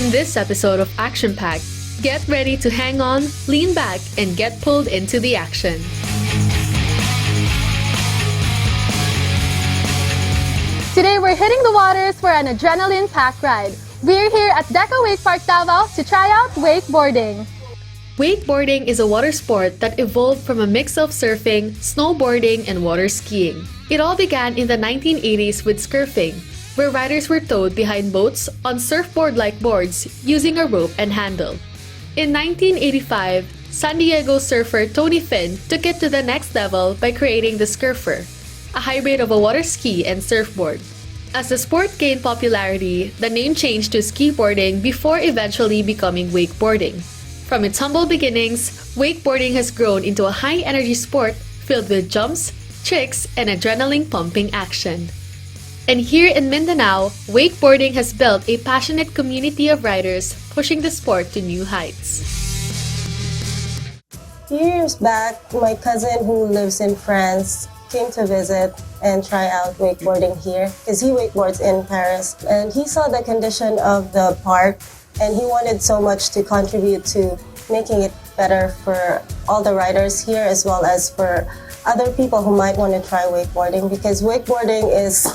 In this episode of Action Pack, get ready to hang on, lean back, and get pulled into the action. Today we're hitting the waters for an adrenaline-packed ride. We're here at Deca Wakepark, Davao to try out wakeboarding. Wakeboarding is a water sport that evolved from a mix of surfing, snowboarding, and water skiing. It all began in the 1980s with surfing, where riders were towed behind boats on surfboard-like boards using a rope and handle. In 1985, San Diego surfer Tony Finn took it to the next level by creating the Surfer, a hybrid of a water ski and surfboard. As the sport gained popularity, the name changed to skiboarding before eventually becoming wakeboarding. From its humble beginnings, wakeboarding has grown into a high-energy sport filled with jumps, tricks, and adrenaline-pumping action. And here in Mindanao, wakeboarding has built a passionate community of riders pushing the sport to new heights. A few years back, my cousin who lives in France came to visit and try out wakeboarding here because he wakeboards in Paris. And he saw the condition of the park and he wanted so much to contribute to making it better for all the riders here as well as for other people who might want to try wakeboarding, because wakeboarding is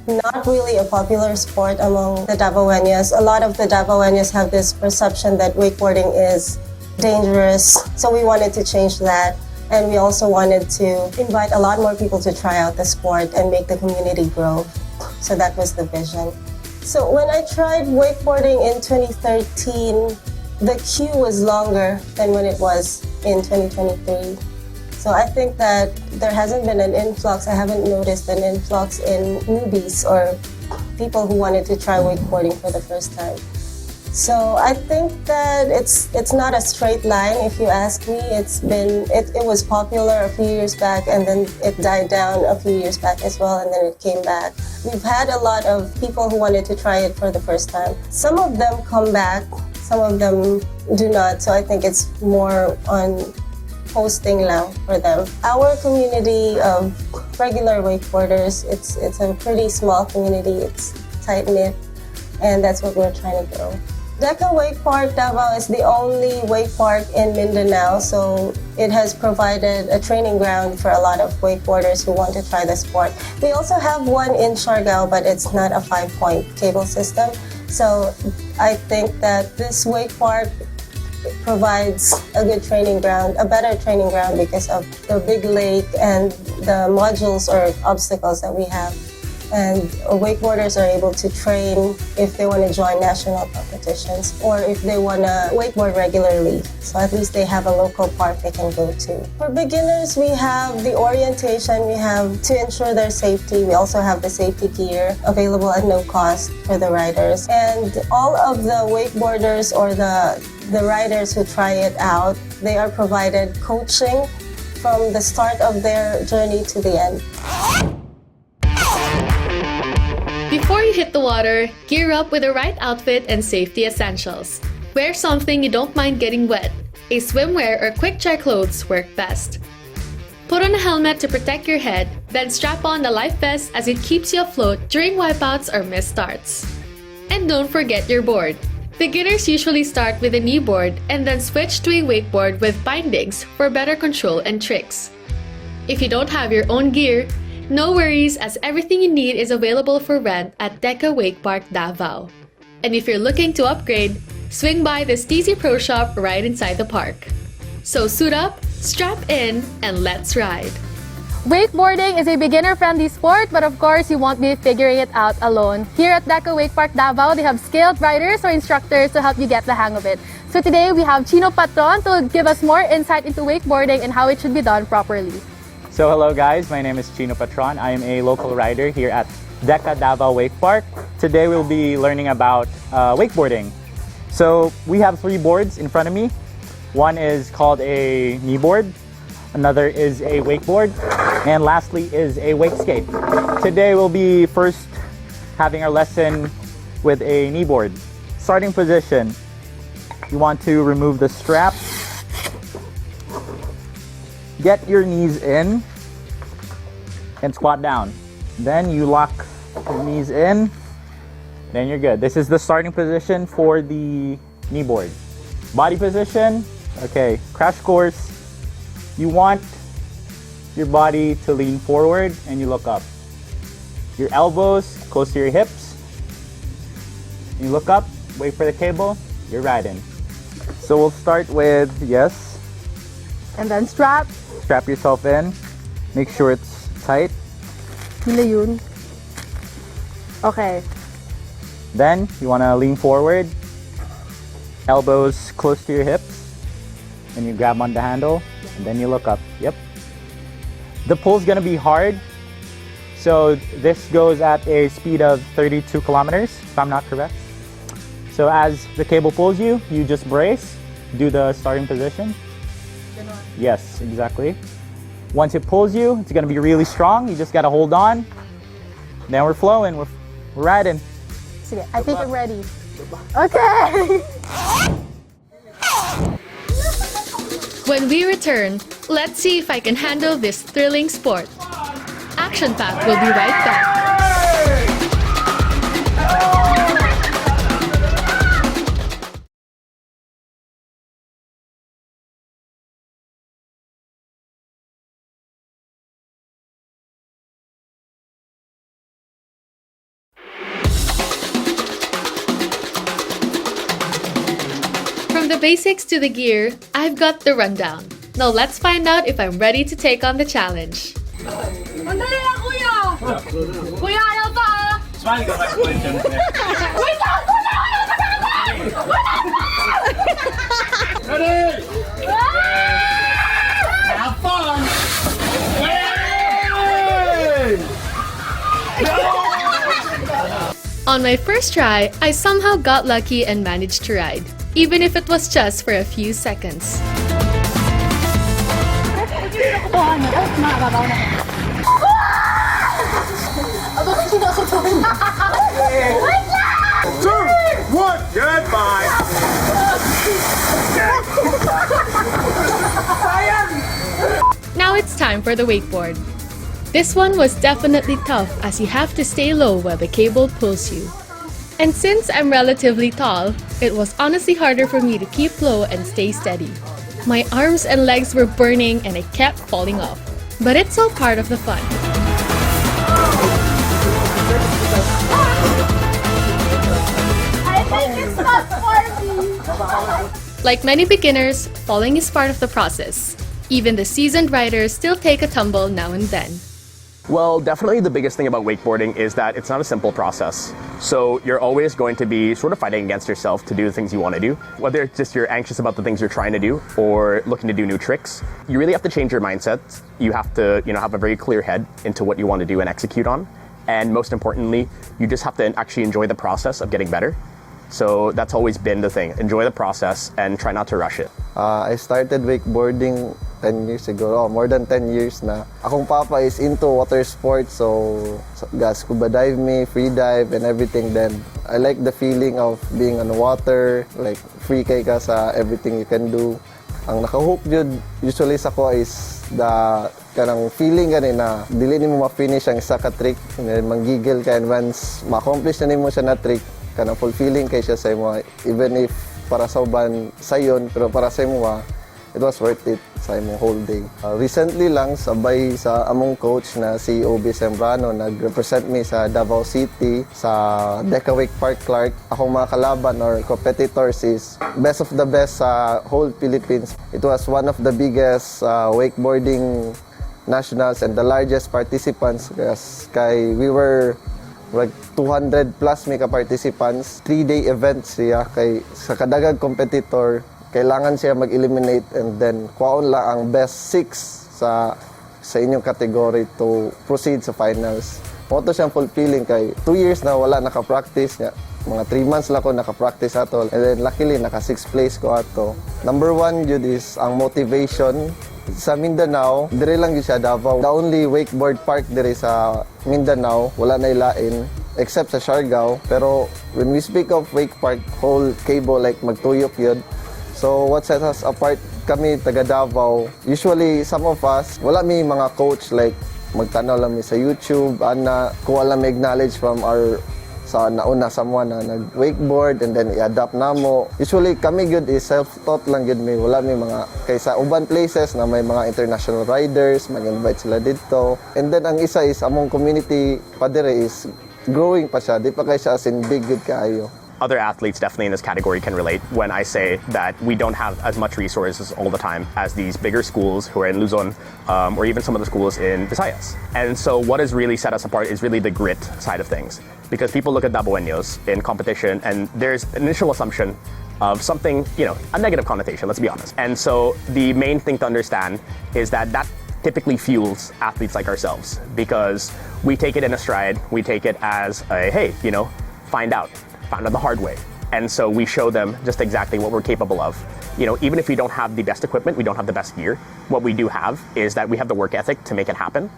not really a popular sport among the Davaoeños. A lot of the Davaoeños have this perception that wakeboarding is dangerous, so we wanted to change that. And we also wanted to invite a lot more people to try out the sport and make the community grow. So that was the vision. So when I tried wakeboarding in 2013, the queue was longer than when it was in 2023. So I think that there hasn't been an influx. I haven't noticed an influx in newbies or people who wanted to try wakeboarding for the first time. So I think that it's not a straight line, if you ask me. It was popular a few years back and then it died down a few years back as well, and then it came back. We've had a lot of people who wanted to try it for the first time. Some of them come back, some of them do not. So I think it's more on posting lang for them. Our community of regular wakeboarders, it's a pretty small community. It's tight-knit, and that's what we're trying to grow. Deca Wakepark Davao is the only wake park in Mindanao, so it has provided a training ground for a lot of wakeboarders who want to try the sport. We also have one in Siargao, but it's not a 5-point cable system. So I think that this wake park provides a good training ground, a better training ground because of the big lake and the modules or obstacles that we have. And wakeboarders are able to train if they want to join national competitions or if they want to wakeboard regularly. So at least they have a local park they can go to. For beginners, we have the orientation. We have to ensure their safety. We also have the safety gear available at no cost for the riders. And all of the wakeboarders or the riders who try it out, they are provided coaching from the start of their journey to the end. Before you hit the water, gear up with the right outfit and safety essentials. Wear something you don't mind getting wet. A swimwear or quick-dry clothes work best. Put on a helmet to protect your head, then strap on the life vest as it keeps you afloat during wipeouts or missed starts. And don't forget your board. Beginners usually start with a knee board and then switch to a wakeboard with bindings for better control and tricks. If you don't have your own gear, no worries, as everything you need is available for rent at Deca Wakepark Davao. And if you're looking to upgrade, swing by the Steezy Pro Shop right inside the park. So suit up, strap in, and let's ride. Wakeboarding is a beginner-friendly sport, but of course you won't be figuring it out alone. Here at Deca Wakepark Davao, they have skilled riders or instructors to help you get the hang of it. So today we have Chino Patron to give us more insight into wakeboarding and how it should be done properly. So hello guys, my name is Chino Patron. I am a local rider here at Deca Davao Wakepark. Today we'll be learning about wakeboarding. So we have 3 boards in front of me. One is called a knee board, another is a wakeboard, and lastly is a wake skate. Today we'll be first having our lesson with a knee board. Starting position, you want to remove the strap. Get your knees in and squat down. Then you lock your knees in Then you're good. This is the starting position for the knee board. Body position, okay, crash course. You want your body to lean forward and you look up. Your elbows close to your hips. You look up, wait for the cable, you're riding. So we'll start with, yes. And then strap. Strap yourself in. Make sure it's tight. Hila yun. Okay. Then you want to lean forward. Elbows close to your hips. And you grab on the handle. And then you look up. Yep. The pull's going to be hard. So this goes at a speed of 32 kilometers, if I'm not correct. So as the cable pulls you, you just brace, do the starting position. Yes, exactly. Once it pulls you, it's gonna be really strong. You just gotta hold on. Then we're flowing, we're riding. Sige, I think I'm ready. Okay! When we return, let's see if I can handle this thrilling sport. Action Pack will be right back. From the basics to the gear, I've got the rundown. Now let's find out if I'm ready to take on the challenge. Mandali lang, kuya! Kuya, ayaw pa! Smiling ka ba? Wait lang! Kuya, ayaw pa sa akin! Ready? Have fun! On my first try, I somehow got lucky and managed to ride, even if it was just for a few seconds. Goodbye! Now it's time for the wakeboard. This one was definitely tough as you have to stay low while the cable pulls you. And since I'm relatively tall, it was honestly harder for me to keep low and stay steady. My arms and legs were burning and I kept falling off. But it's all part of the fun. I think it's not for me! Like many beginners, falling is part of the process. Even the seasoned riders still take a tumble now and then. Well, definitely the biggest thing about wakeboarding is that it's not a simple process. So you're always going to be sort of fighting against yourself to do the things you want to do. Whether it's just you're anxious about the things you're trying to do or looking to do new tricks, you really have to change your mindset. You have to, have a very clear head into what you want to do and execute on. And most importantly, you just have to actually enjoy the process of getting better. So that's always been the thing. Enjoy the process and try not to rush it. I started wakeboarding 10 years ago, more than 10 years na. Akong papa is into water sports, so scuba dive me, free dive and everything. Then I like the feeling of being on water, like free kay ka sa everything you can do. Ang nakahook jud usually sa ko is the kanang feeling gani na dili nimo ma-finish ang isa ka trick, and then manggigil ka, and once ma-accomplish na nimo siya na trick, kanang fulfilling kay siya sa imo, even if para sa uban sayon, pero para sa imo it was worth it sa imong whole day. Recently lang, sabay sa among coach na si Obi Sembrano, nag-represent me sa Davao City, sa Deca Wakepark, Clark. Akong mga kalaban or competitors is best of the best sa whole Philippines. It was one of the biggest wakeboarding nationals and the largest participants, kay we were like 200 plus may ka-participants. 3-day event siya, kay sa kadagag competitor, kailangan siya mag-eliminate and then kuhaon lang ang best 6 sa inyong category to proceed sa finals. Moto siyang fulfilling kay 2 years na wala naka-practice niya. Mga 3 months lang ko naka-practice ato, and then luckily naka 6th place ko ato. Number 1 yun is ang motivation. Sa Mindanao, dire lang yun siya Davao. The only wakeboard park dire sa Mindanao, wala na ilain except sa Siargao. Pero when we speak of wake park, whole cable like magtuyok yun. So what sets us apart, kami taga Davao, usually some of us, wala may mga coach like magtanaw lang mi sa YouTube, ana, kuha lang may knowledge from our sa nauna someone na nag-wakeboard and then i-adapt namo. Usually kami good is self-taught lang good mi. Wala mi mga kaysa uban places na may mga international riders, mag-invite sila dito. And then ang isa is among community pa dire is growing pa siya. Di pa kay siya as in big good kaayo. Other athletes definitely in this category can relate when I say that we don't have as much resources all the time as these bigger schools who are in Luzon or even some of the schools in Visayas. And so what has really set us apart is really the grit side of things. Because people look at Dabaweños in competition and there's an initial assumption of something, a negative connotation, let's be honest. And so the main thing to understand is that typically fuels athletes like ourselves because we take it in a stride, we take it as a, hey, found out the hard way. And so we show them just exactly what we're capable of. Even if we don't have the best equipment, we don't have the best gear, what we do have is that we have the work ethic to make it happen.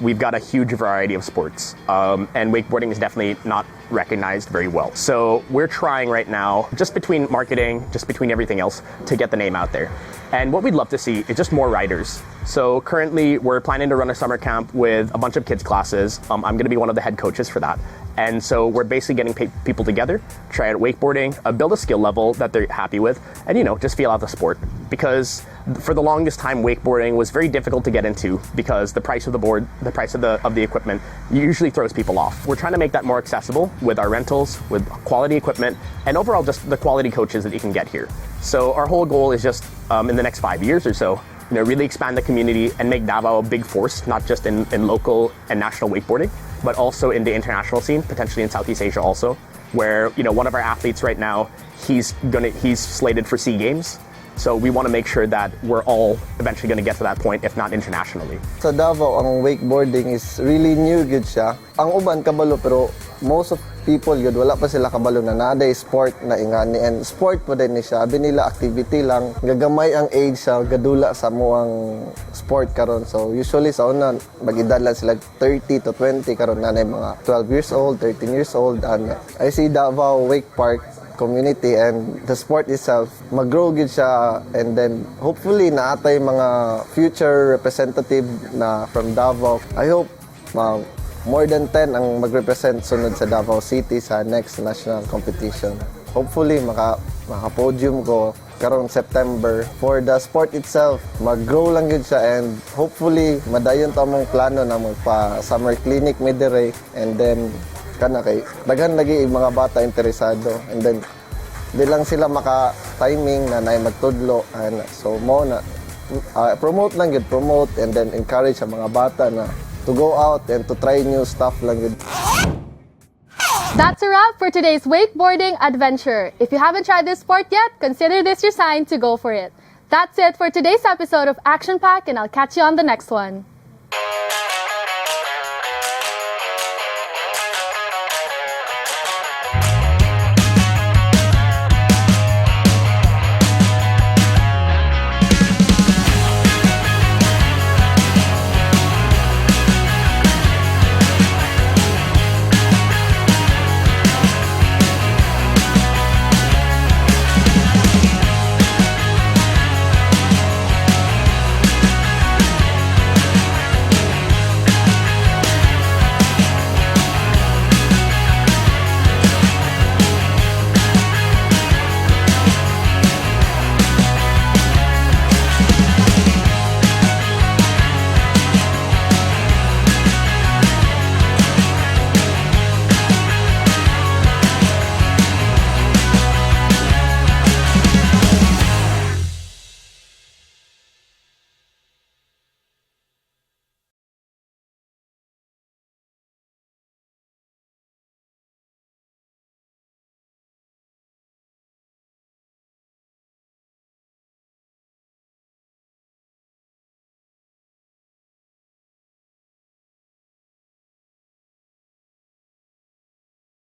We've got a huge variety of sports, and wakeboarding is definitely not recognized very well. So we're trying right now, just between marketing, just between everything else, to get the name out there. And what we'd love to see is just more riders. So currently we're planning to run a summer camp with a bunch of kids classes. I'm going to be one of the head coaches for that. And so we're basically getting people together, try out wakeboarding, build a skill level that they're happy with, and just feel out the sport. Because for the longest time, wakeboarding was very difficult to get into because the price of the board, the price of the equipment usually throws people off. We're trying to make that more accessible with our rentals, with quality equipment, and overall just the quality coaches that you can get here. So our whole goal is just in the next 5 years or so, really expand the community and make Davao a big force, not just in local and national wakeboarding, but also in the international scene, potentially in Southeast Asia also, where one of our athletes right now, he's slated for SEA Games. So we want to make sure that we're all eventually going to get to that point, if not internationally. Sa Davao, ang wakeboarding is really new good siya. Ang uban kabalo pero most of people yun, wala pa sila kabalo na naday sport na ingani. And sport po din ni siya. Abi nila activity lang. Gagamay ang age sa gadula sa muang sport karon. So usually sa una, mag-edad lang sila 30 to 20 karon na mga 12 years old, 13 years old. And I see Davao Wakepark community and the sport itself mag-grow gid siya, and then hopefully naatay mga future representative na from Davao. I hope more than 10 ang mag-represent sunod sa Davao City sa next national competition. Hopefully maka-podium ko karong September. For the sport itself, mag-grow lang gid siya, and hopefully madayon ta mong plano na magpa-summer clinic midire, and then kay daghan lagi mga bata interesado, and then di lang sila maka-timing na magtudlo, and so mo na promote and then encourage sa mga bata na to go out and to try new stuff lang gid. That's a wrap for today's wakeboarding adventure. If you haven't tried this sport yet, consider this your sign to go for it. That's it for today's episode of Action Pack, and I'll catch you on the next one.